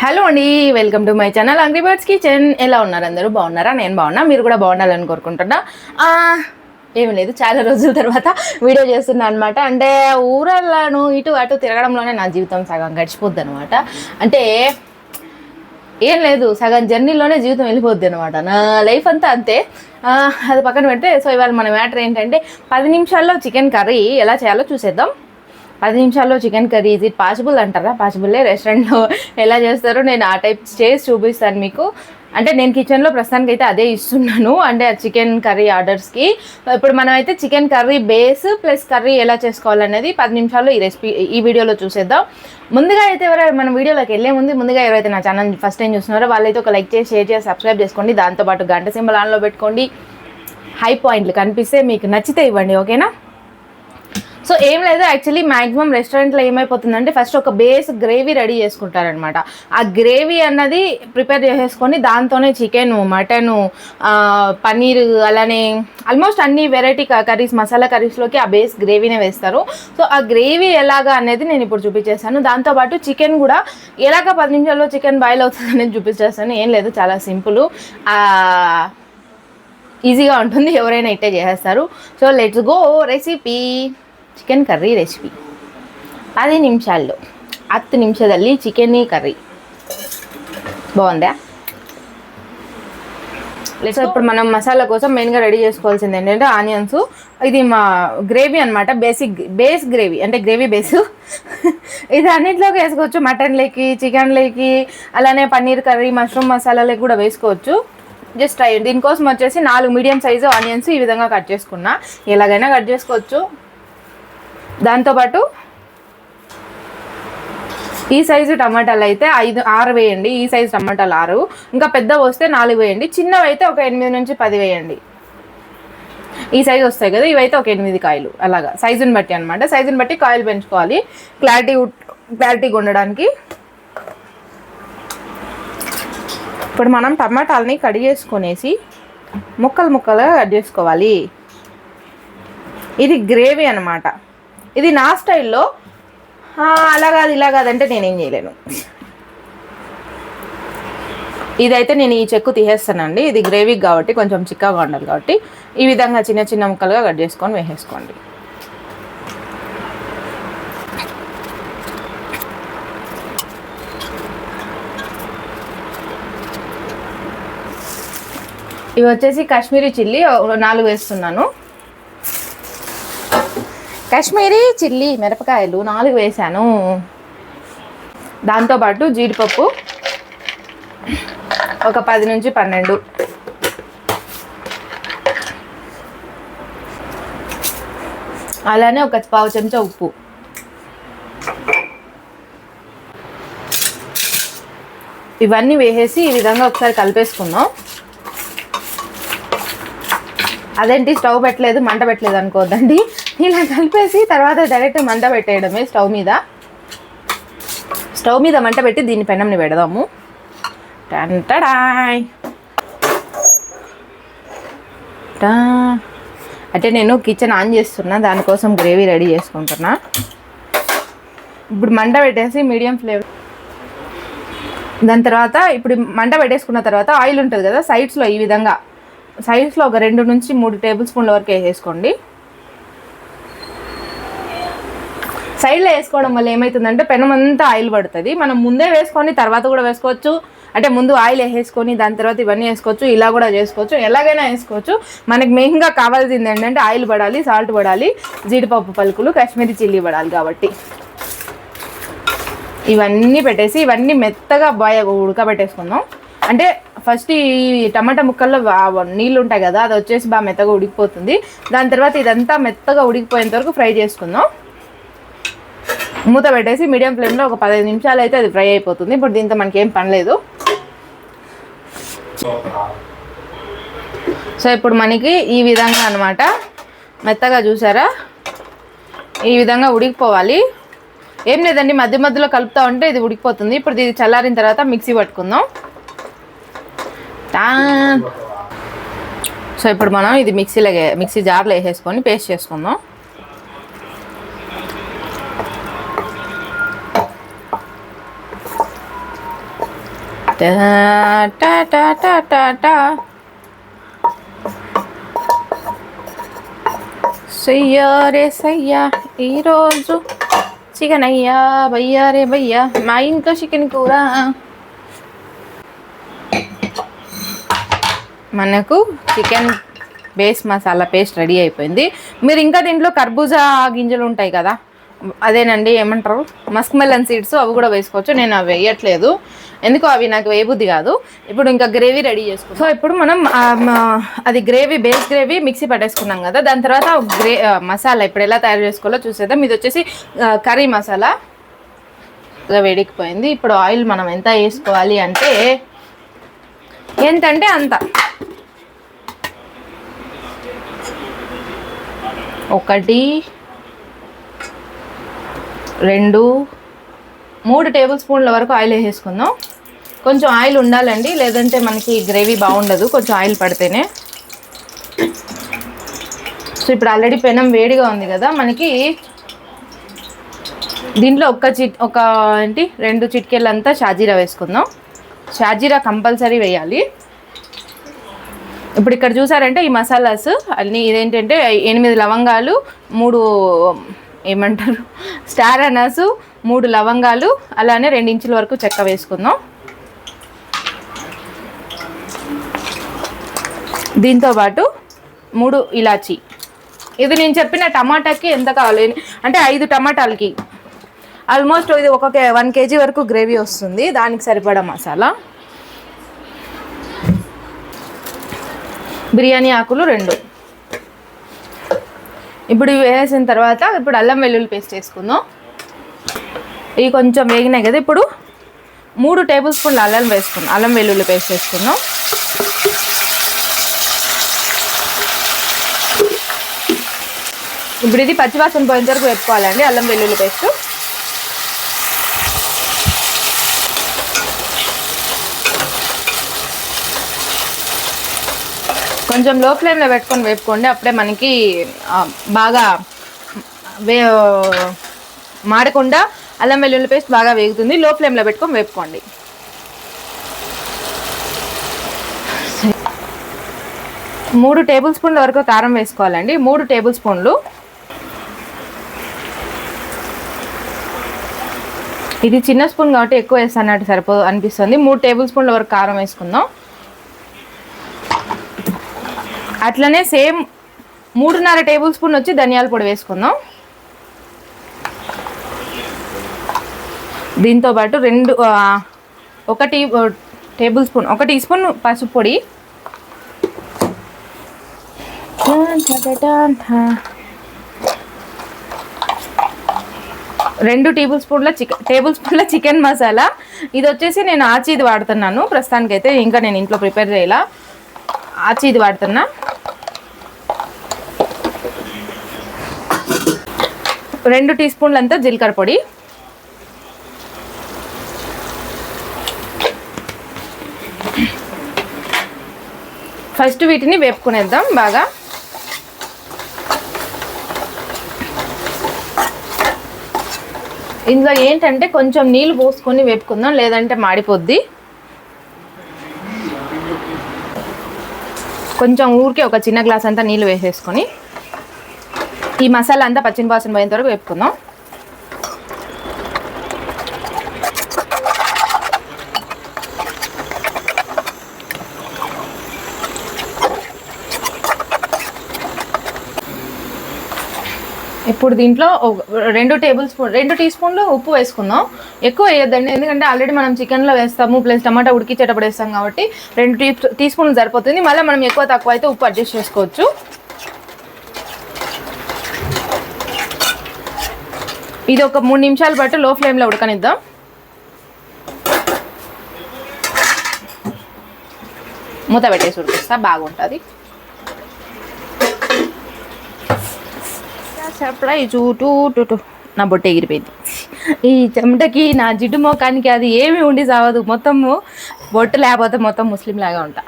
Hello అండి, welcome to my channel angry birds kitchen. ఎలా ఉన్నారు? అందరూ బాగున్నారా? నేను బాగున్నా, మీరు కూడా బాగుండాలని కోరుకుంటున్నా. ఏమి లేదు, చాలా రోజుల తర్వాత వీడియో చేస్తున్నా అనమాట. అంటే ఊరల్లాను ఇటు అటు తిరగడంలోనే నా జీవితం సగం గడిచిపోద్ది అనమాట. అంటే ఏం లేదు, సగం జర్నీలోనే జీవితం వెళ్ళిపోద్ది అనమాట. నా లైఫ్ అంతా అంతే. అది పక్కన పెడితే, సో ఇవాళ మన మ్యాటర్ ఏంటంటే 10 నిమిషాల్లో చికెన్ కర్రీ ఎలా చేయాలో చూసేద్దాం. 10 నిమిషాల్లో chicken curry is it possible అంటారా? పాసిబుల్లే. రెస్టారెంట్లో ఎలా చేస్తారో నేను ఆ టైప్ చేసి చూపిస్తాను మీకు. అంటే నేను కిచెన్లో ప్రస్తుతానికి అయితే అదే ఇస్తున్నాను, అంటే చికెన్ కర్రీ ఆర్డర్స్కి. ఇప్పుడు మనం అయితే chicken curry base plus curry ఎలా చేసుకోవాలనేది 10 నిమిషాల్లో ఈ వీడియోలో చూసేద్దాం. ముందుగా అయితే మన వీడియోలోకి వెళ్ళే ముందుగా ఎవరైతే నా ఛానల్ ఫస్ట్ టైం చూస్తున్నారో వాళ్ళైతే ఒక లైక్ చేసి, షేర్ చేసి, సబ్స్క్రైబ్ చేసుకోండి. దాంతోపాటు గంట సింబల్ ఆన్లో పెట్టుకోండి. హై పాయింట్లు కనిపిస్తే మీకు నచ్చితే ఇవ్వండి, ఓకేనా? సో ఏం లేదు, యాక్చువల్లీ మ్యాక్సిమం రెస్టారెంట్లో ఏమైపోతుందంటే ఫస్ట్ ఒక బేస్ గ్రేవీ రెడీ చేసుకుంటారనమాట. ఆ గ్రేవీ అన్నది ప్రిపేర్ చేసేసుకొని దాంతోనే చికెను, మటను, పన్నీర్, అలానే ఆల్మోస్ట్ అన్ని వెరైటీ కర్రీస్, మసాలా కర్రీస్లోకి ఆ బేస్ గ్రేవీనే వేస్తారు. సో ఆ గ్రేవీ ఎలాగా అనేది నేను ఇప్పుడు చూపించేస్తాను. దాంతోపాటు చికెన్ కూడా ఎలాగ 10 నిమిషాల్లో చికెన్ బాయిల్ అవుతుంది అనేది చూపించేస్తాను. ఏం లేదు, చాలా సింపుల్, ఈజీగా ఉంటుంది, ఎవరైనా ఇట్టే చేసేస్తారు. So let's go recipe. Chicken curry recipe 10 ನಿಮಿಷಾల్లో 10 ನಿಮಿಷದಲ್ಲಿ ಚಿಕನ್ ಕರ್రీ బాగుందా? సో ఇప్పుడు మనం మసాలా కోసం మెయిన్గా రెడీ చేసుకోవాల్సింది ఏంటంటే ఆనియన్స్. ఇది మా గ్రేవీ అనమాట, బేస్ గ్రేవీ, అంటే గ్రేవీ బేసు. ఇది అన్నింటిలోకి వేసుకోవచ్చు, మటన్లోకి, చికెన్లోకి, అలానే పన్నీర్ కర్రీ, మష్రూమ్ మసాలాలోకి కూడా వేసుకోవచ్చు. జస్ట్ దీనికోసం వచ్చేసి 4 మీడియం సైజు ఆనియన్స్ ఈ విధంగా కట్ చేసుకున్నా. ఎలాగైనా కట్ చేసుకోవచ్చు. దాంతోపాటు ఈ సైజు టమాటాలు అయితే 6 వేయండి. ఈ సైజు టమాటాలు 6, ఇంకా పెద్ద వస్తే 4 వేయండి. చిన్నవి అయితే ఒక 8 నుంచి 10 వేయండి. ఈ సైజు వస్తాయి కదా, ఇవైతే ఒక 8 కాయలు, అలాగా సైజుని బట్టి అనమాట. సైజుని బట్టి కాయలు పెంచుకోవాలి, క్లారిటీగా ఉండడానికి. ఇప్పుడు మనం టమాటాలని కడిగేసుకొనేసి ముక్కలుగా కట్ చేసుకోవాలి. ఇది గ్రేవీ అనమాట. ఇది నా స్టైల్లో. అలా కాదు ఇలా కాదంటే నేనేం చేయలేను. ఇదైతే నేను ఈ చెక్కు తీసేస్తానండి. ఇది గ్రేవీకి కాబట్టి కొంచెం చిక్కగా ఉండాలి కాబట్టి ఈ విధంగా చిన్న చిన్న ముక్కలుగా కట్ చేసుకొని వేసేసుకోండి. ఇవి వచ్చేసి కాశ్మీరీ చిల్లీ 4 వేస్తున్నాను. కాశ్మీరీ చిల్లీ మిరపకాయలు 4 వేసాను. దాంతోపాటు జీడిపప్పు ఒక 10 నుంచి 12, అలానే ఒక పావు చెంచా ఉప్పు. ఇవన్నీ వేసేసి ఈ విధంగా ఒకసారి కలిపేసుకుందాం. అదేంటి స్టవ్ పెట్టలేదు, మంట పెట్టలేదు అనుకోవద్దండి. ఇలా కలిపేసి తర్వాత డైరెక్ట్ మంట పెట్టేయడమే. స్టవ్ మీద మంట పెట్టి దీన్ని పెనంని పెడదాము. అంటే నేను కిచెన్ ఆన్ చేస్తున్నా, దానికోసం గ్రేవీ రెడీ చేసుకుంటున్నా. ఇప్పుడు మంట పెట్టేసి మీడియం ఫ్లేమ్. దాని తర్వాత ఇప్పుడు మంట పెట్టేసుకున్న తర్వాత ఆయిల్ ఉంటుంది కదా, సైడ్స్లో ఈ విధంగా సైడ్స్లో ఒక 2 నుంచి 3 టేబుల్ స్పూన్ల వరకు వేసేసుకోండి. సైడ్లో వేసుకోవడం వల్ల ఏమవుతుందంటే పెనం అంతా ఆయిల్ పడుతుంది. మనం ముందే వేసుకొని తర్వాత కూడా వేసుకోవచ్చు, అంటే ముందు ఆయిల్ వేసేసుకొని దాని తర్వాత ఇవన్నీ వేసుకోవచ్చు, ఇలా కూడా చేసుకోవచ్చు, ఎలాగైనా వేసుకోవచ్చు. మనకి మెయిన్గా కావాల్సింది ఏంటంటే ఆయిల్ పడాలి, సాల్ట్ పడాలి, జీడిపప్పు పలుకులు, కాశ్మీరీ చిల్లీ పడాలి. కాబట్టి ఇవన్నీ పెట్టేసి ఇవన్నీ మెత్తగా ఉడకబెట్టేసుకుందాం. అంటే ఫస్ట్ ఈ టమాటా ముక్కల్లో నీళ్ళు ఉంటాయి కదా, అది వచ్చేసి బాగా మెత్తగా ఉడికిపోతుంది. దాని తర్వాత ఇదంతా మెత్తగా ఉడికిపోయేంత వరకు ఫ్రై చేసుకుందాం. మూత పెట్టేసి మీడియం ఫ్లేమ్లో ఒక 15 నిమిషాలు అయితే అది ఫ్రై అయిపోతుంది. ఇప్పుడు దీంతో మనకి ఏం పని లేదు. సో ఇప్పుడు మనకి ఈ విధంగా అనమాట మెత్తగా, చూసారా, ఈ విధంగా ఉడికిపోవాలి. ఏం లేదండి, మధ్యలో కలుపుతూ ఉంటే ఇది ఉడికిపోతుంది. ఇప్పుడు ఇది చల్లారిన తర్వాత మిక్సీ పట్టుకుందాం. సో ఇప్పుడు మనం ఇది మిక్సీ జార్లో వేసేసుకొని పేస్ట్ చేసుకుందాం. టా టా టా టా టా టా. సయ్యా రే సయ్యా ఈరోజు చికెన్ అయ్యా భయ్యా రే భయ్యా మా ఇంట్లో చికెన్ కూర. మనకు chicken base masala paste ready అయిపోయింది. మీరు ఇంకా దీంట్లో కర్బూజా గింజలు ఉంటాయి కదా, అదేనండి ఏమంటారు మస్క్ మెలన్ సీడ్స్, అవి కూడా వేసుకోవచ్చు. నేను అవి వేయట్లేదు, ఎందుకో అవి నాకు వేయబుద్ధి కాదు. ఇప్పుడు ఇంకా గ్రేవీ రెడీ చేసుకుంటాం. సో ఇప్పుడు మనం అది గ్రేవీ బేస్ గ్రేవీ మిక్సీ పట్టేసుకున్నాం కదా, దాని తర్వాత మసాలా ఇప్పుడు ఎలా తయారు చేసుకోవాలో చూసేద్దాం. ఇది వచ్చేసి కర్రీ మసాలా వేడికిపోయింది. ఇప్పుడు ఆయిల్ మనం ఎంత వేసుకోవాలి అంటే ఎంతంటే అంత, 1 2 3 టేబుల్ స్పూన్ల వరకు ఆయిల్ వేసేసుకుందాం. కొంచెం ఆయిల్ ఉండాలండి, లేదంటే మనకి గ్రేవీ బాగుండదు, కొంచెం ఆయిల్ పడితేనే. సో ఇప్పుడు ఆల్రెడీ పెనం వేడిగా ఉంది కదా, మనకి దీంట్లో ఒక 2 చిటికెళ్ళంతా షాజీరా వేసుకుందాం. షాజీరా కంపల్సరీ వేయాలి. ఇప్పుడు ఇక్కడ చూసారంటే ఈ మసాలాస్ అన్నీ ఇదేంటంటే 8 లవంగాలు, 3 ఏమంటారు స్టార్ అనాసు, 3 లవంగాలు, అలానే 2 ఇంచుల వరకు చెక్క వేసుకుందాం. దీంతోపాటు 3 ఇలాచి. ఇది నేను చెప్పిన టమాటాకి ఎంత కావాలి అంటే 5 టమాటాలకి ఆల్మోస్ట్ ఇది 1 kg వరకు గ్రేవీ వస్తుంది, దానికి సరిపడా మసాలా. బిర్యానీ ఆకులు 2. ఇప్పుడు ఇవి వేసిన తర్వాత ఇప్పుడు అల్లం వెల్లుల్లి పేస్ట్ వేసుకుందాం. ఇవి కొంచెం వేగినాయి కదా, ఇప్పుడు 3 టేబుల్ స్పూన్లు అల్లం వెల్లుల్లి పేస్ట్ వేసుకుందాం. ఇప్పుడు ఇది పచ్చివాసన పోయేంత వరకు వేసుకోవాలండి అల్లం వెల్లుల్లి పేస్ట్. కొంచెం లో ఫ్లేమ్లో పెట్టుకొని వేపుకోండి, అప్పుడే మనకి బాగా మాడకుండా అల్లం వెల్లుల్లి పేస్ట్ బాగా వేగుతుంది. లో ఫ్లేమ్లో పెట్టుకొని వేపుకోండి. 3 టేబుల్ స్పూన్ల వరకు కారం వేసుకోవాలండి. 3 టేబుల్ స్పూన్లు. ఇది చిన్న స్పూన్ కాబట్టి ఎక్కువ వేస్తానట్టు అనిపిస్తుంది. 3 టేబుల్ స్పూన్ల వరకు కారం వేసుకుందాం. అట్లనే సేమ్ 3.5 టేబుల్ స్పూన్ వచ్చి ధనియాల పొడి వేసుకుందాం. దీంతోపాటు 1 టేబుల్ స్పూన్ 1 టీ స్పూన్ పసుపు పొడి, 2 టేబుల్ స్పూన్ల చికెన్ మసాలా. ఇది వచ్చేసి నేను ఆచీది వాడుతున్నాను ప్రస్తుతానికైతే, ఇంకా నేను ఇంట్లో ప్రిపేర్ చేయాల. ఆచీది వాడుతున్నా. 2 టీ స్పూన్లంతా జీలకర్ర పొడి, ఫస్ట్ వీటిని వేపుకునేద్దాం బాగా. ఇందులో ఏంటంటే కొంచెం నీళ్ళు పోసుకొని వేపుకుందాం, లేదంటే మాడిపోద్ది. కొంచెం ఊరికే ఒక చిన్న గ్లాస్ అంతా నీళ్ళు వేసేసుకొని ఈ మసాలా అంతా పచ్చిన వాసన పోయేంత వరకు వేపుకుందాం. ఇప్పుడు దీంట్లో 2 టీ స్పూన్లు ఉప్పు వేసుకుందాం. ఎక్కువ వేయొద్దండి, ఎందుకంటే ఆల్రెడీ మనం చికెన్లో వేస్తాము, ప్లస్ టమాటా ఉడికించేటప్పుడు వేస్తాం కాబట్టి 2 టీ స్పూన్లు సరిపోతుంది. మళ్ళీ మనం ఎక్కువ తక్కువ అయితే ఉప్పు అడ్జస్ట్ చేసుకోవచ్చు. ఇది ఒక 3 నిమిషాల పాటు లో ఫ్లేమ్లో ఉడకనిద్దాం. మూత పెట్టేసి ఉడికిస్తా, బాగుంటుంది. సప్లై టూ నా బొట్ట ఎగిరిపోయింది. ఈ చెమటకి నా జిడ్డు మోకానికి అది ఏమి ఉండి సావదు, మొత్తము బొట్టు లేకపోతే మొత్తం ముస్లిం లాగా ఉంటా.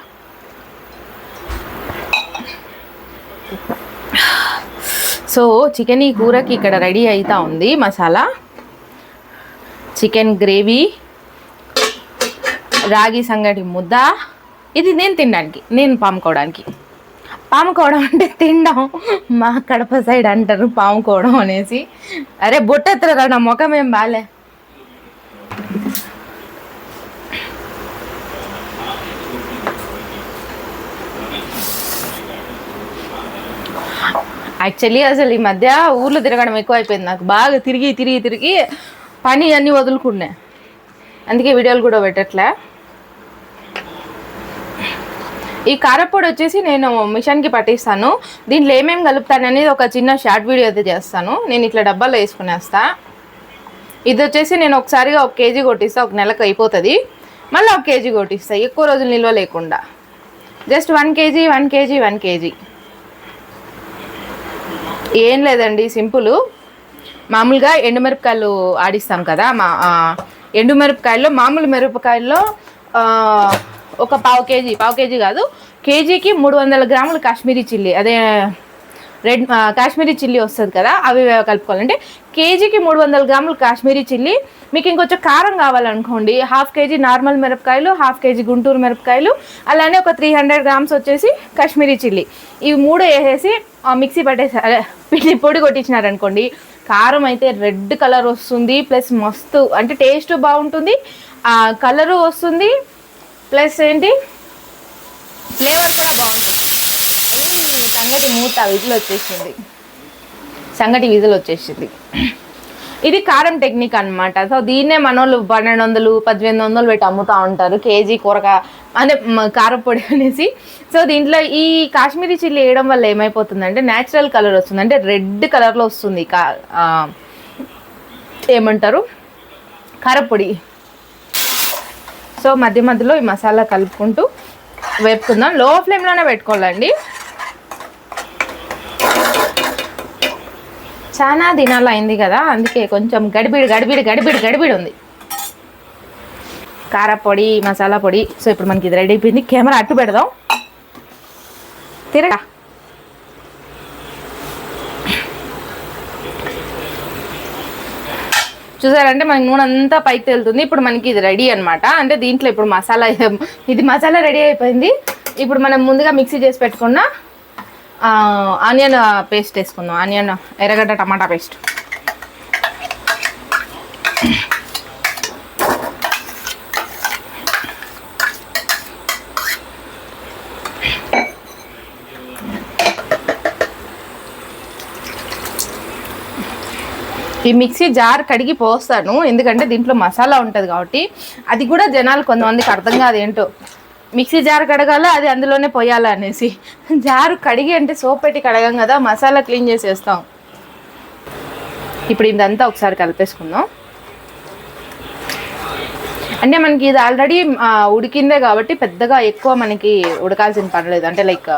సో చికెన్ ఈ కూరకి ఇక్కడ రెడీ అవుతా ఉంది. మసాలా చికెన్ గ్రేవీ రాగి సంగటి ముద్ద. ఇది నేను తినడానికి, నేను పాముకోవడానికి. పాముకోవడం అంటే తినడం, మా కడప సైడ్ అంటారు పాముకోవడం అనేసి. అరే బొట్టెత్తరా, నా ముఖం ఏం బాలే. యాక్చువల్లీ అసలు ఈ మధ్య ఊర్లో తిరగడం ఎక్కువ అయిపోయింది నాకు. బాగా తిరిగి తిరిగి తిరిగి పని అన్నీ వదులుకున్నాయి, అందుకే వీడియోలు కూడా పెట్టట్లే. ఈ కారపొడి వచ్చేసి నేను మిషన్కి పట్టిస్తాను. దీంట్లో ఏమేమి కలుపుతాననేది ఒక చిన్న షార్ట్ వీడియో అయితే చేస్తాను. నేను ఇట్లా డబ్బాలో వేసుకునేస్తా. ఇది వచ్చేసి నేను ఒకసారిగా 1 కేజీ కొట్టిస్తా, 1 నెలకు అయిపోతుంది. మళ్ళీ 1 కేజీ కొట్టిస్తా, ఎక్కువ రోజులు నిల్వ లేకుండా. Just 1 KG 1 KG 1 KG. ఏం లేదండి, సింపుల్. మామూలుగా ఎండుమిరపకాయలు ఆడిస్తాం కదా, ఎండుమిరపకాయల్లో మామూలు మిరపకాయల్లో ఒక పావు కేజీ కాదు, కేజీకి 300 గ్రాములు కాశ్మీరీ చిల్లీ, అదే రెడ్ కాశ్మీరీ చిల్లీ వస్తుంది కదా, అవి కలుపుకోవాలంటే కేజీకి 300 గ్రాములు కాశ్మీరీ చిల్లీ. మీకు ఇంకొంచెం కారం కావాలనుకోండి, 1/2 కేజీ నార్మల్ మిరపకాయలు, 1/2 కేజీ గుంటూరు మిరపకాయలు, అలానే ఒక 300 గ్రామ్స్ వచ్చేసి కాశ్మీరీ చిల్లీ. ఇవి 3 వేసేసి మిక్సీ పట్టేసి పొడి కొట్టించినారనుకోండి, కారం అయితే రెడ్ కలర్ వస్తుంది. ప్లస్ మస్తు అంటే టేస్ట్ బాగుంటుంది, కలరు వస్తుంది, ప్లస్ ఏంటి ఫ్లేవర్ కూడా బాగుంటుంది. సంగటి మూత విజిల్ వచ్చేసింది. ఇది కారం టెక్నిక్ అనమాట. సో దీన్నే మనోళ్ళు 1200 1800 పెట్టి అమ్ముతూ ఉంటారు కేజీ అంటే కారపొడి అనేసి. సో దీంట్లో ఈ కాశ్మీరీ చిల్లీ వేయడం వల్ల ఏమైపోతుందంటే న్యాచురల్ కలర్ వస్తుంది, అంటే రెడ్ కలర్లో వస్తుంది ఏమంటారు కారపొడి. సో మధ్య మధ్యలో ఈ మసాలా కలుపుకుంటూ వేపుకుందాం. లో ఫ్లేమ్లోనే పెట్టుకోవాలండి. చాలా దినాలు అయింది కదా, అందుకే కొంచెం గడిబిడి ఉంది కారపొడి మసాలా పొడి. సో ఇప్పుడు మనకి ఇది రెడీ అయిపోయింది. కెమెరా అట్టు పెడదాం, తిరగా. చూసారంటే మనకి నూనె అంతా పైకి తేలుతుంది. ఇప్పుడు మనకి ఇది రెడీ అనమాట. అంటే దీంట్లో ఇప్పుడు మసాలా రెడీ అయిపోయింది. ఇప్పుడు మనం ముందుగా మిక్సీ చేసి పెట్టుకున్న ఆనియన్ పేస్ట్ వేసుకుందాం. ఆనియన్ ఎర్రగడ్డ టమాటా పేస్ట్. ఈ మిక్సీ జార్ కడిగి పోస్తాను, ఎందుకంటే దీంట్లో మసాలా ఉంటుంది కాబట్టి. అది కూడా జనాలు కొంతమందికి అర్థం కాదు, ఏంటో మిక్సీ జార్ కడగాల అది అందులోనే పోయాలా అనేసి. జారు కడిగి అంటే సోప్ పెట్టి కడగాం కదా, మసాలా క్లీన్ చేసేస్తాం. ఇప్పుడు ఇదంతా ఒకసారి కలిపేసుకుందాం. అంటే మనకి ఇది ఆల్రెడీ ఉడికిందే కాబట్టి పెద్దగా ఎక్కువ మనకి ఉడకాల్సిన పని లేదు, అంటే లైక్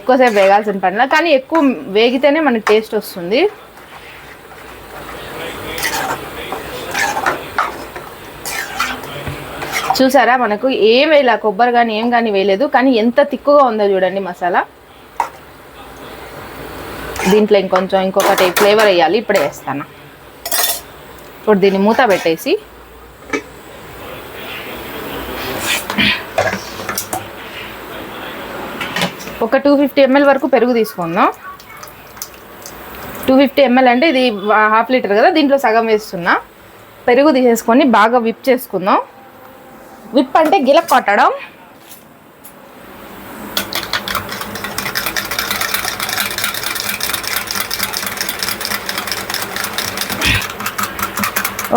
ఎక్కువసేపు వేగాల్సిన పని లేదు. కానీ ఎక్కువ వేగితేనే మనకి టేస్ట్ వస్తుంది. చూసారా, మనకు ఏం వేయలే, కొబ్బరి కానీ ఏం కానీ వేయలేదు, కానీ ఎంత తిక్కుగా ఉందో చూడండి మసాలా. దీంట్లో ఇంకొకటి ఫ్లేవర్ వేయాలి, ఇప్పుడే వేస్తాను. ఇప్పుడు దీన్ని మూత పెట్టేసి ఒక 250 ml వరకు పెరుగు తీసుకుందాం. 250 ml అంటే ఇది 1/2 లీటర్ కదా, దీంట్లో సగం వేస్తున్నా. పెరుగు తీసేసుకొని బాగా విప్ చేసుకుందాం. విప్ అంటే గిలక్ కొట్టడం.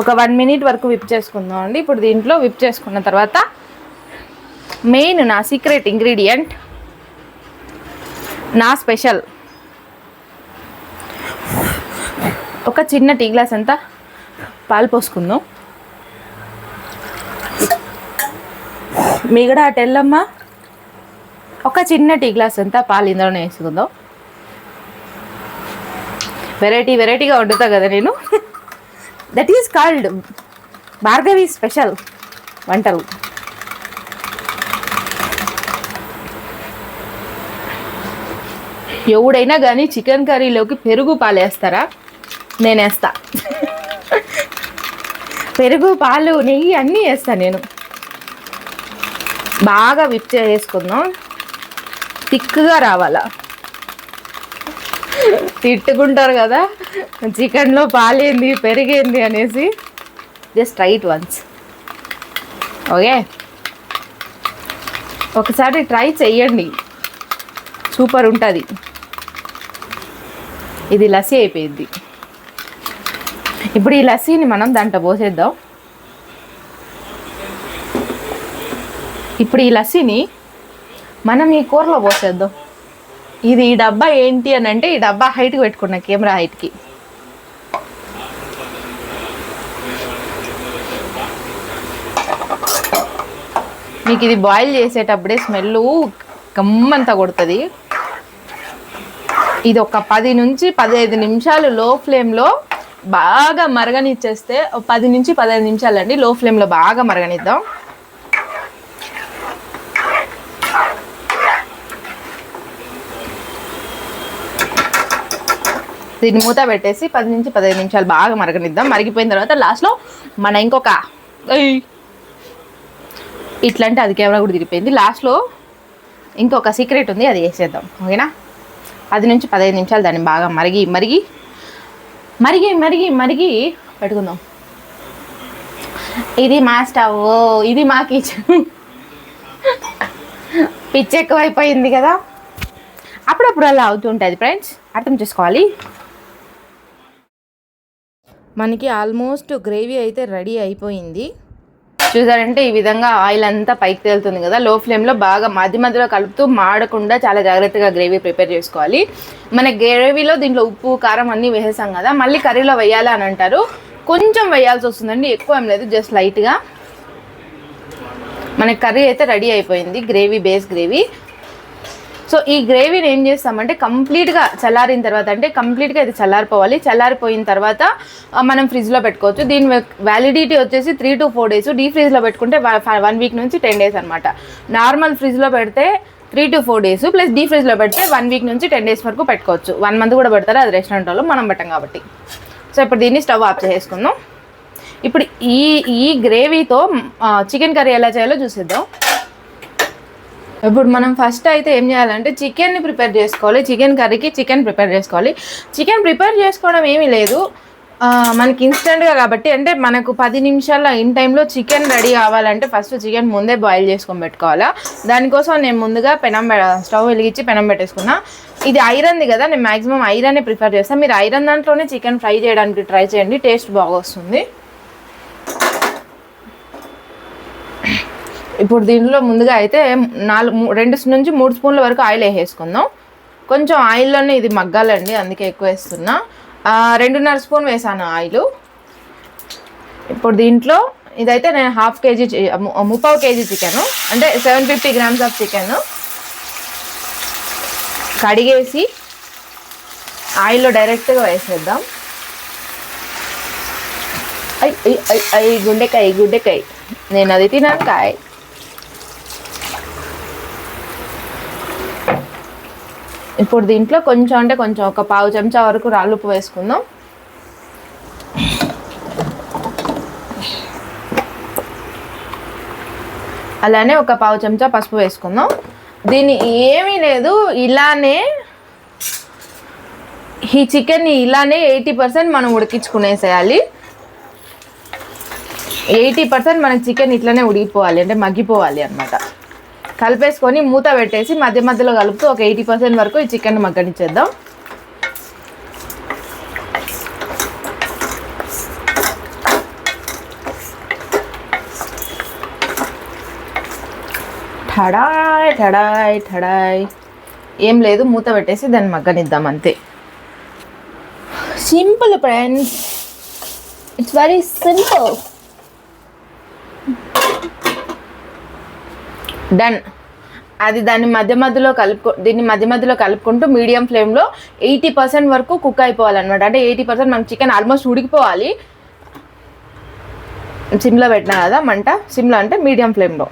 ఒక 1 minute వరకు విప్ చేసుకుందాం అండి. ఇప్పుడు దీంట్లో విప్ చేసుకున్న తర్వాత మెయిన్ నా సీక్రెట్ ఇంగ్రీడియంట్, నా స్పెషల్, ఒక చిన్న టీ గ్లాస్ అంతా పాలు పోసుకుందాం. మిగడ అటెల్లమ్మ, ఒక చిన్న టీ గ్లాస్ అంతా పాలు ఇందులోనే వేసుకుందాం. వెరైటీగా వండుతా కదా నేను. That is called Bhargavi special వంటలు. ఎవడైనా కానీ చికెన్ కర్రీలోకి పెరుగు పాలు వేస్తారా? నేను వేస్తా. పెరుగు పాలు నెయ్యి అన్నీ వేస్తా నేను. బాగా విప్ చేసుకుందాం. థిక్గా రావాలా. తిట్టుకుంటారు కదా చికెన్లో పాలేంది పెరిగేంది అనేసి. Just right once. ఓకే, ఒకసారి ట్రై చెయ్యండి, సూపర్ ఉంటుంది. ఇది లస్సీ అయిపోయింది. ఇప్పుడు ఈ లస్సీని మనం దాంట్లో పోసేద్దాం. ఇప్పుడు ఈ లస్సీని మనం ఈ కూరలో పోసేద్దాం. ఇది ఈ డబ్బా ఏంటి అని అంటే, ఈ డబ్బా హైట్కి పెట్టుకున్నా, కెమెరా హైట్కి. మీకు ఇది బాయిల్ చేసేటప్పుడే స్మెల్ గమ్మంతా కొడుతుంది. ఇది ఒక 10 నుంచి 15 నిమిషాలు లో ఫ్లేమ్లో బాగా మరగనిచ్చేస్తే, 10 నుంచి 15 నిమిషాలు అండి లో ఫ్లేమ్లో బాగా మరగనిద్దాం. దీన్ని మూత పెట్టేసి 10 నుంచి 15 నిమిషాలు బాగా మరగనిద్దాం. మరిగిపోయిన తర్వాత లాస్ట్లో మన ఇంకొక ఇట్లాంటి, అది కెమెరా కూడా తిరిగిపోయింది. లాస్ట్లో ఇంకొక సీక్రెట్ ఉంది, అది వేసేద్దాం. ఓకేనా? 10 నుంచి 15 నిమిషాలు దాన్ని బాగా మరిగి మరిగి మరిగి మరిగి మరిగి పెట్టుకుందాం. ఇది మా స్టవ్, ఇది మా కిచెన్. పిచ్చి ఎక్కువైపోయింది కదా, అప్పుడప్పుడు అలా అవుతుంటుంది ఫ్రెండ్స్, అర్థం చేసుకోవాలి. మనకి ఆల్మోస్ట్ గ్రేవీ అయితే రెడీ అయిపోయింది. చూసారంటే ఈ విధంగా ఆయిల్ అంతా పైకి తేలుతుంది కదా. లో ఫ్లేమ్లో బాగా మధ్య మధ్యలో కలుపుతూ మాడకుండా చాలా జాగ్రత్తగా గ్రేవీ ప్రిపేర్ చేసుకోవాలి. మన గ్రేవీలో దీంట్లో ఉప్పు కారం అన్నీ వేసేసాం కదా, మళ్ళీ కర్రీలో వేయాలి అని అంటారు. కొంచెం వేయాల్సి వస్తుందండి, ఎక్కువ ఏం లేదు, జస్ట్ లైట్గా. మన కర్రీ అయితే రెడీ అయిపోయింది, గ్రేవీ బేస్ గ్రేవీ. సో ఈ గ్రేవీని ఏం చేస్తామంటే కంప్లీట్గా చల్లారిన తర్వాత, అంటే కంప్లీట్గా ఇది చల్లారిపోవాలి. చల్లారిపోయిన తర్వాత మనం ఫ్రిడ్జ్లో పెట్టుకోవచ్చు. దీని వ్యాలిడిటీ వచ్చేసి 3 to 4 days. డీప్ ఫ్రిడ్జ్లో పెట్టుకుంటే 1 week నుంచి 10 days అనమాట. నార్మల్ ఫ్రిడ్జ్లో పెడితే 3 to 4 days, ప్లస్ డీప్ ఫ్రిడ్జ్లో పెడితే 1 week నుంచి 10 days వరకు పెట్టుకోవచ్చు. 1 month కూడా పెడతారు, అది రెస్టారెంట్ వాళ్ళు, మనం పెట్టం కాబట్టి. సో ఇప్పుడు దీన్ని స్టవ్ ఆఫ్ చేసుకుందాం. ఇప్పుడు ఈ గ్రేవీతో చికెన్ కర్రీ ఎలా చేయాలో చూసేద్దాం. ఇప్పుడు మనం ఫస్ట్ అయితే ఏం చేయాలంటే చికెన్ని ప్రిపేర్ చేసుకోవాలి. చికెన్ కర్రీకి చికెన్ ప్రిపేర్ చేసుకోవాలి. చికెన్ ప్రిపేర్ చేసుకోవడం ఏమీ లేదు, మనకి ఇన్స్టెంట్గా కాబట్టి. అంటే మనకు 10 నిమిషాల ఇన్ టైంలో చికెన్ రెడీ కావాలంటే ఫస్ట్ చికెన్ ముందే బాయిల్ చేసుకొని పెట్టుకోవాలా. దానికోసం నేను ముందుగా స్టవ్ వెలిగించి పెనం పెట్టేసుకున్నా. ఇది ఐరన్ది కదా, నేను మ్యాక్సిమం ఐరన్నే ప్రిఫర్ చేస్తాను. మీరు ఐరన్ దాంట్లోనే చికెన్ ఫ్రై చేయడానికి ట్రై చేయండి, టేస్ట్ బాగా వస్తుంది. ఇప్పుడు దీంట్లో ముందుగా అయితే 2 నుంచి 3 స్పూన్ల వరకు ఆయిల్ వేసేసుకుందాం. కొంచెం ఆయిల్లోనే ఇది మగ్గాలండి, అందుకే ఎక్కువ వేస్తున్నా. 2.5 స్పూన్ వేసాను ఆయిల్. ఇప్పుడు దీంట్లో ఇదైతే నేను 1/2 kg, 3/4 kg చికెన్, అంటే 750 grams ఆఫ్ చికెన్ కడిగేసి ఆయిల్లో డైరెక్ట్గా వేసేద్దాం. గుండెకాయ నేను అది తినాను కాయ. ఇప్పుడు దీంట్లో కొంచెం అంటే కొంచెం ఒక 1/2 చెంచా వరకు రాళ్ళుప్పు వేసుకుందాం. అలానే ఒక 1/2 చెంచా పసుపు వేసుకుందాం. దీన్ని ఏమీ లేదు, ఇలానే ఈ చికెన్ని ఇలానే 80% మనం ఉడికించుకునేసేయాలి. 80% మనకి చికెన్ ఇట్లనే ఉడికిపోవాలి, అంటే మగ్గిపోవాలి అనమాట. కలిపేసుకొని మూత పెట్టేసి మధ్య మధ్యలో కలుపుతూ ఒక 80% వరకు ఈ చికెన్ మగ్గనిచ్చేద్దాం. ఠడాయ్ ఠడాయ్ ఠడాయ్. ఏం లేదు, మూత పెట్టేసి దాన్ని మగ్గనిద్దాం అంతే. Simple friends, it's very simple. Done. అది దీన్ని మధ్య మధ్యలో కలుపుకుంటూ మీడియం ఫ్లేమ్లో 80% వరకు కుక్ అయిపోవాలన్నమాట. అంటే 80% మనకి చికెన్ ఆల్మోస్ట్ ఉడికిపోవాలి. సిమ్లో పెట్టినా కదా మంట, సిమ్లో అంటే మీడియం ఫ్లేమ్లో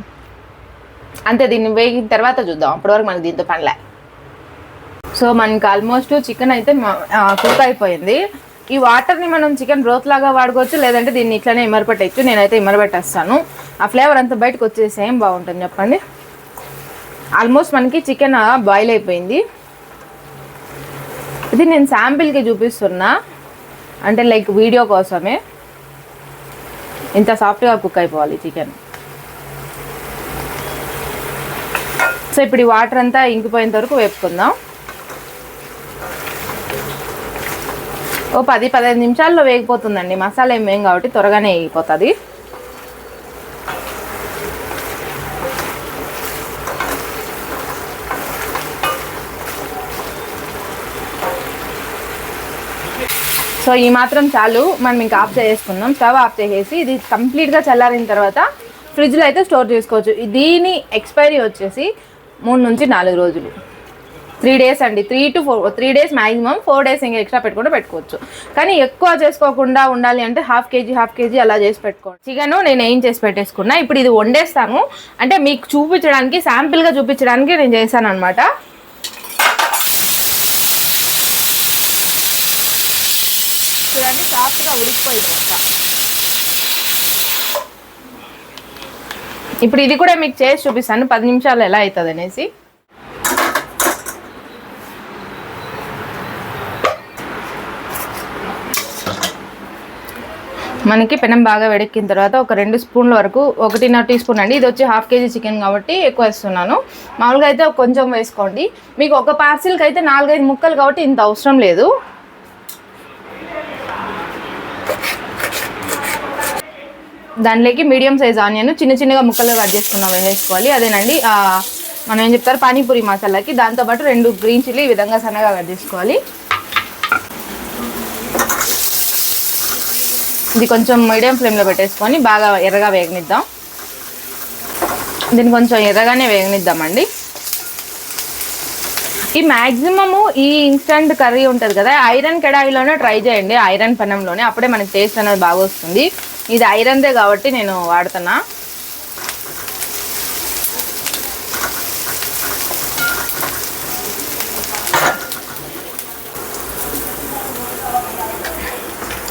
అంతే. దీన్ని వేగిన తర్వాత చూద్దాం, అప్పటి వరకు మనకి దీంతో పనిలే. సో మనకి ఆల్మోస్ట్ చికెన్ అయితే కుక్ అయిపోయింది. ఈ వాటర్ని మనం చికెన్ బ్రోత్ లాగా వాడుకోవచ్చు, లేదంటే దీన్ని ఇట్లనే ఇమరపెట్టచ్చు. నేనైతే ఇమరపెట్టేస్తాను, ఆ ఫ్లేవర్ అంతా బయటకు వచ్చేసి ఏం బాగుంటుంది చెప్పండి. ఆల్మోస్ట్ మనకి చికెన్ బాయిల్ అయిపోయింది. ఇది నేను శాంపిల్కి చూపిస్తున్నా, అంటే లైక్ వీడియో కోసమే. ఇంత సాఫ్ట్గా కుక్ అయిపోవాలి చికెన్. సో ఇప్పుడు ఈ వాటర్ అంతా ఇంకిపోయేంత వరకు వేపుకుందాం. ఓ 10-15 నిమిషాల్లో వేగిపోతుందండి. మసాలా ఏం వేయం కాబట్టి త్వరగానే వేగిపోతుంది. సో ఈ మాత్రం చాలు, మనం ఇంకా ఆఫ్ చేసుకుందాం. స్టవ్ ఆఫ్ చేసేసి ఇది కంప్లీట్గా చల్లారిన తర్వాత ఫ్రిడ్జ్లో అయితే స్టోర్ చేసుకోవచ్చు. దీని ఎక్స్పైరీ వచ్చేసి 3 నుంచి 4 రోజులు, 3 డేస్ అండి. 3 to 4 డేస్ మ్యాక్సిమం. 4 డేస్ ఇంకా ఎక్స్ట్రా పెట్టుకుంటే పెట్టుకోవచ్చు. కానీ ఎక్కువ చేసుకోకుండా ఉండాలి అంటే హాఫ్ కేజీ అలా చేసి పెట్టుకోండి. చికెన్ నేను ఏం చేసి పెట్టేసుకున్నా. ఇప్పుడు ఇది వండేస్తాను, అంటే మీకు చూపించడానికి, శాంపిల్గా చూపించడానికి నేను చేశాను అనమాట. చూడండి సాఫ్ట్గా ఉడికిపోయింది అంతా. ఇప్పుడు ఇది కూడా మీకు చేసి చూపిస్తాను 10 నిమిషాలు ఎలా అవుతుంది అనేసి. మనకి పెనం బాగా వేడెక్కిన తర్వాత ఒక 2 స్పూన్ల వరకు, 1.5 టీ స్పూన్ అండి. ఇది వచ్చి హాఫ్ కేజీ చికెన్ కాబట్టి ఎక్కువ వేస్తున్నాను. మామూలుగా అయితే కొంచెం వేసుకోండి. మీకు ఒక పార్సిల్కి అయితే 4-5 ముక్కలు కాబట్టి ఇంత అవసరం లేదు. దాంట్లోకి మీడియం సైజ్ ఆనియన్ చిన్నగా ముక్కలుగా కట్ చేసుకున్నాం వేసుకోవాలి. అదేనండి మనం ఏం చెప్తారు పానీపూరి మసాలాకి. దాంతోపాటు 2 గ్రీన్ చిల్లీ ఈ విధంగా సన్నగా కట్ చేసుకోవాలి. ఇది కొంచెం మీడియం ఫ్లేమ్లో పెట్టేసుకొని బాగా ఎర్రగా వేగనిద్దాం. దీన్ని కొంచెం ఎర్రగానే వేగనిద్దామండి. ఈ మ్యాక్సిమము ఈ ఇన్స్టంట్ కర్రీ ఉంటుంది కదా, ఐరన్ కడాయిలోనే ట్రై చేయండి, ఐరన్ పెనంలోనే. అప్పుడే మనకి టేస్ట్ అనేది బాగా వస్తుంది. ఇది ఐరన్దే కాబట్టి నేను వాడుతున్నా.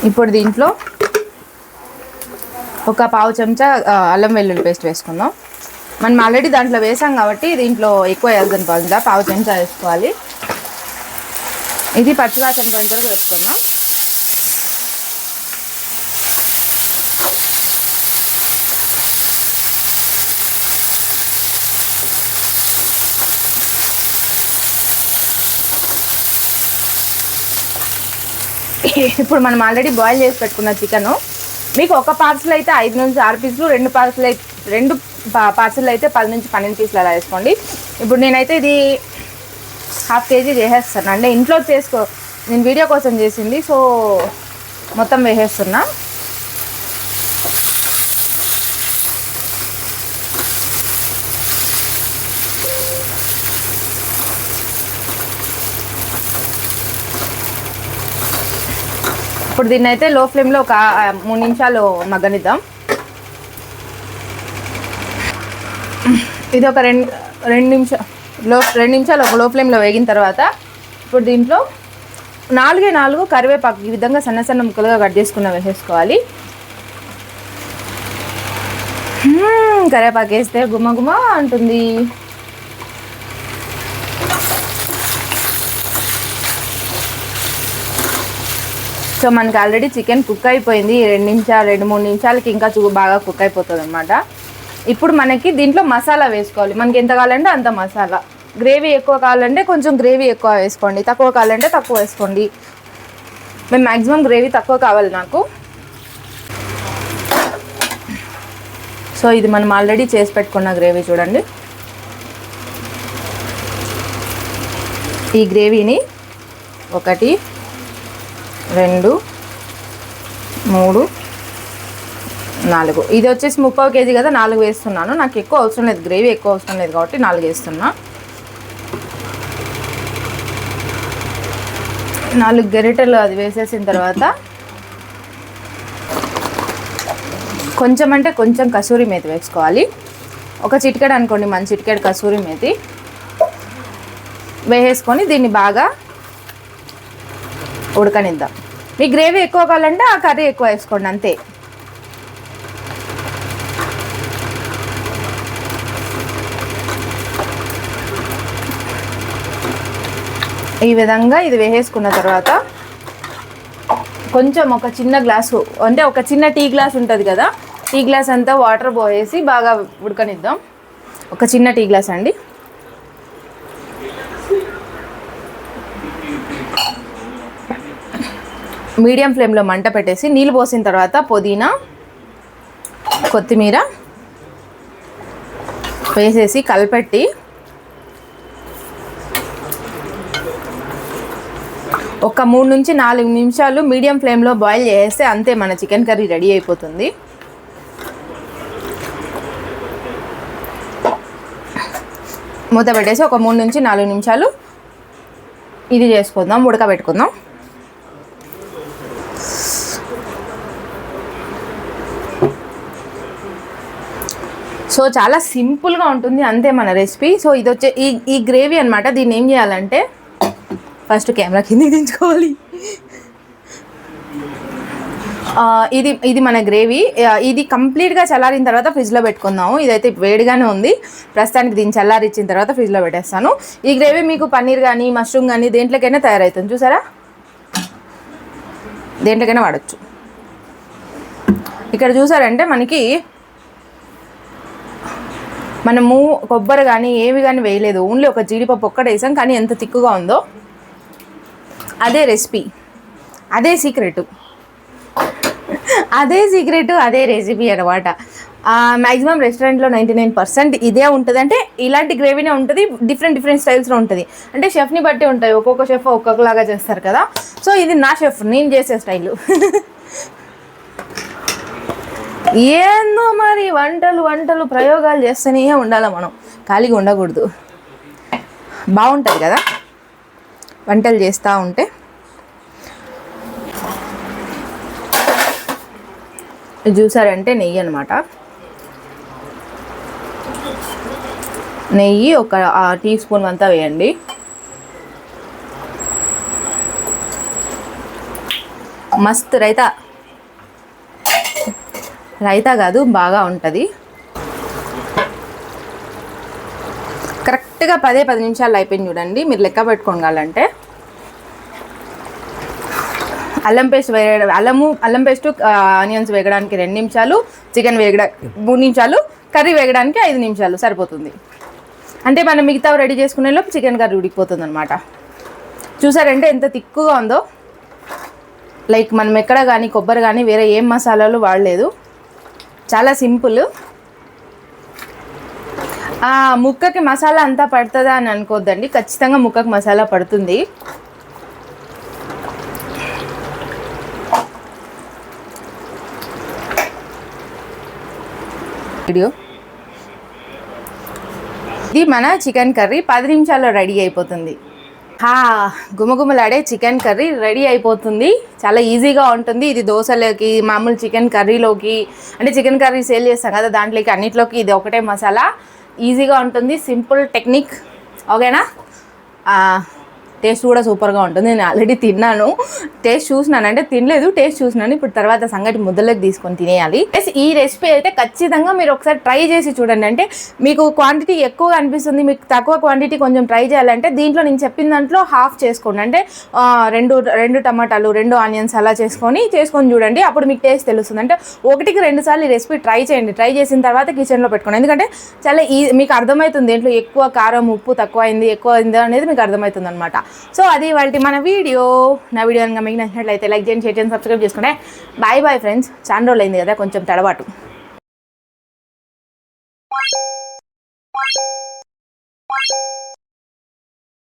ఇప్పుడు దీంట్లో ఒక పావు చెంచా అల్లం వెల్లుల్లి పేస్ట్ వేసుకుందాం. మనం ఆల్రెడీ దాంట్లో వేసాం కాబట్టి దీంట్లో ఎక్కువ వేయాల్సిన పడుతుందా, పావు చెంచా వేసుకోవాలి. ఇది పచ్చివాసన కొంచెం వేసుకుందాం. ఇప్పుడు మనం ఆల్రెడీ బాయిల్ చేసి పెట్టుకున్న చికెను, మీకు ఒక పార్సల్ అయితే 5 నుంచి 6 పీసులు, 2 పార్సల్ అయితే 10 నుంచి 12 పీసులు అలా వేసుకోండి. ఇప్పుడు నేనైతే ఇది హాఫ్ కేజీ చేసేస్తాను. అంటే ఇంట్లో నేను వీడియో కోసం చేసింది, సో మొత్తం వేసేస్తున్నా. ఇప్పుడు దీన్ని అయితే లో ఫ్లేమ్లో ఒక 3 నిమిషాలు మగ్గనిద్దాం. ఇది ఒక 2 నిమిషాలు ఒక లో ఫ్లేమ్లో వేగిన తర్వాత ఇప్పుడు దీంట్లో 4 కరివేపాకు ఈ విధంగా సన్న ముక్కలుగా కట్ చేసుకున్న వేసేసుకోవాలి. కరివేపాకు వేస్తే గుమ్మ అంటుంది. సో మనకి ఆల్రెడీ చికెన్ కుక్ అయిపోయింది. 2-3 నిమిషాలకి ఇంకా బాగా కుక్ అయిపోతుంది అనమాట. ఇప్పుడు మనకి దీంట్లో మసాలా వేసుకోవాలి. మనకి ఎంత కావాలంటే అంత మసాలా. గ్రేవీ ఎక్కువ కావాలంటే కొంచెం గ్రేవీ ఎక్కువ వేసుకోండి, తక్కువ కావాలంటే తక్కువ వేసుకోండి. మేము మ్యాక్సిమం గ్రేవీ తక్కువ కావాలి నాకు. సో ఇది మనం ఆల్రెడీ చేసి పెట్టుకున్న గ్రేవీ చూడండి. ఈ గ్రేవీని 1 2 3 4 ఇది వచ్చేసి 30 కేజీ కదా, 4 వేస్తున్నాను. నాకు ఎక్కువ అవసరం లేదు, గ్రేవీ ఎక్కువ అవసరం లేదు కాబట్టి 4 వేస్తున్నా. 4 గరిటెలు అది వేసేసిన తర్వాత కొంచెం అంటే కొంచెం కసూరి మేతి వేసుకోవాలి. ఒక చిటికెడు అనుకోండి, మన చిటికెడు కసూరి మేతి వేసేసుకొని దీన్ని బాగా ఉడకనిద్దాం. మీ గ్రేవీ ఎక్కువ కావాలంటే ఆ కర్రీ ఎక్కువ వేసుకోండి అంతే. ఈ విధంగా ఇది వేసేసుకున్న తర్వాత కొంచెం ఒక చిన్న గ్లాసు అంటే ఒక చిన్న టీ గ్లాస్ ఉంటుంది కదా, టీ గ్లాస్ అంతా వాటర్ పోసేసి బాగా ఉడకనిద్దాం. ఒక చిన్న టీ గ్లాస్ అండి. మీడియం ఫ్లేమ్లో మంట పెట్టేసి నీళ్ళు పోసిన తర్వాత పుదీనా, కొత్తిమీర వేసేసి కలిపెట్టి ఒక 3 నుంచి 4 నిమిషాలు మీడియం ఫ్లేమ్లో బాయిల్ చేస్తే అంతే, మన చికెన్ కర్రీ రెడీ అయిపోతుంది. మూత పెట్టేసి ఒక 3 నుంచి 4 నిమిషాలు ఇది చేసుకుందాం, ఉడకబెట్టుకుందాం. సో చాలా సింపుల్గా ఉంటుంది, అంతే మన రెసిపీ. సో ఇది వచ్చే ఈ గ్రేవీ అనమాట. దీన్ని ఏం చేయాలంటే ఫస్ట్ కెమెరా కిందకి దించుకోవాలి. ఇది మన గ్రేవీ. ఇది కంప్లీట్గా చల్లారిన తర్వాత ఫ్రిడ్జ్లో పెట్టుకుందాము. ఇదైతే వేడిగానే ఉంది ప్రస్తుతానికి. దీన్ని చల్లారిచ్చిన తర్వాత ఫ్రిడ్జ్లో పెట్టేస్తాను. ఈ గ్రేవీ మీకు పన్నీర్ కానీ మష్రూమ్ కానీ దేంట్లోకైనా తయారవుతుంది, చూసారా, దేంట్లోకైనా వాడచ్చు. ఇక్కడ చూసారంటే మనము కొబ్బరి కానీ ఏవి కానీ వేయలేదు, ఓన్లీ ఒక జీడిపప్పు ఒక్కటే వేసాం. కానీ ఎంత తిక్కుగా ఉందో, అదే రెసిపీ, అదే సీక్రెట్, అదే రెసిపీ అనమాట. మ్యాక్సిమం రెస్టారెంట్లో 99% ఇదే ఉంటుంది. అంటే ఇలాంటి గ్రేవీనే ఉంటుంది, డిఫరెంట్ స్టైల్స్లో ఉంటుంది. అంటే షెఫ్ని బట్టి ఉంటాయి, ఒక్కొక్క షెఫ్ ఒక్కొక్కలాగా చేస్తారు కదా. సో ఇది నా షెఫ్, నేను చేసే స్టైలు. ఏందో మరి వంటలు ప్రయోగాలు చేస్తూనే ఉండాలి, మనం ఖాళీగా ఉండకూడదు. బాగుంటుంది కదా వంటలు చేస్తూ ఉంటే. చూసారంటే నెయ్యి అనమాట. నెయ్యి ఒక టీ స్పూన్ అంతా వేయండి. మస్తు రైతా కాదు, బాగా ఉంటుంది. కరెక్ట్గా 10 నిమిషాలు అయిపోయింది చూడండి. మీరు లెక్క పెట్టుకోగలంటే అల్లం పేస్ట్ ఆనియన్స్ వేగడానికి 2 నిమిషాలు, చికెన్ వేగడానికి 3 నిమిషాలు, కర్రీ వేగడానికి 5 నిమిషాలు సరిపోతుంది. అంటే మనం మిగతా రెడీ చేసుకునే లోపు చికెన్ కర్రీ ఉడికిపోతుంది అనమాట. చూసారంటే ఎంత తిక్కుగా ఉందో. లైక్ మనం ఎక్కడ కానీ కొబ్బరి కానీ వేరే ఏం మసాలాలు వాడలేదు, చాలా సింపుల్. ముక్కకి మసాలా అంతా పడుతుందా అని అనుకోవద్దండి, ఖచ్చితంగా ముక్కకి మసాలా పడుతుంది. ఇది మన చికెన్ కర్రీ 10 నిమిషాల్లో రెడీ అయిపోతుంది. గుమగుమలాడే చికెన్ కర్రీ రెడీ అయిపోతుంది. చాలా ఈజీగా ఉంటుంది. ఇది దోశలోకి, మామూలు చికెన్ కర్రీలోకి, అంటే చికెన్ కర్రీ సేల్ చేస్తాం కదా దాంట్లోకి, అన్నిట్లోకి ఇది ఒకటే మసాలా. ఈజీగా ఉంటుంది, సింపుల్ టెక్నిక్. ఓకేనా? టేస్ట్ కూడా సూపర్గా ఉంటుంది. నేను ఆల్రెడీ తిన్నాను, టేస్ట్ చూసినాను, అంటే తినలేదు, టేస్ట్ చూసినాను. ఇప్పుడు తర్వాత సంగటి ముద్దలోకి తీసుకొని తినేయాలి. ఈ రెసిపీ అయితే ఖచ్చితంగా మీరు ఒకసారి ట్రై చేసి చూడండి. అంటే మీకు క్వాంటిటీ ఎక్కువగా అనిపిస్తుంది, మీకు తక్కువ క్వాంటిటీ కొంచెం ట్రై చేయాలంటే దీంట్లో నేను చెప్పిన దాంట్లో హాఫ్ చేసుకోండి. అంటే రెండు టమాటాలు, 2 ఆనియన్స్ అలా చేసుకొని చూడండి. అప్పుడు మీకు టేస్ట్ తెలుస్తుంది. అంటే 1కి 2 సార్లు ఈ రెసిపీ ట్రై చేయండి. ట్రై చేసిన తర్వాత కిచెన్లో పెట్టుకోండి. ఎందుకంటే చాలా మీకు అర్థమవుతుంది దీంట్లో ఎక్కువ కారం, ఉప్పు తక్కువ అయింది, ఎక్కువ అయింది అనేది మీకు అర్థమవుతుంది అనమాట. సో అది వాళ్ళ మన వీడియో. నా వీడియో కనుక మీకు నచ్చినట్లయితే లైక్ చేయండి, షేర్ చేయండి, సబ్స్క్రైబ్ చేసుకుంటే. Bye friends. చాలా రోజులు అయింది కదా, కొంచెం తడబాటు.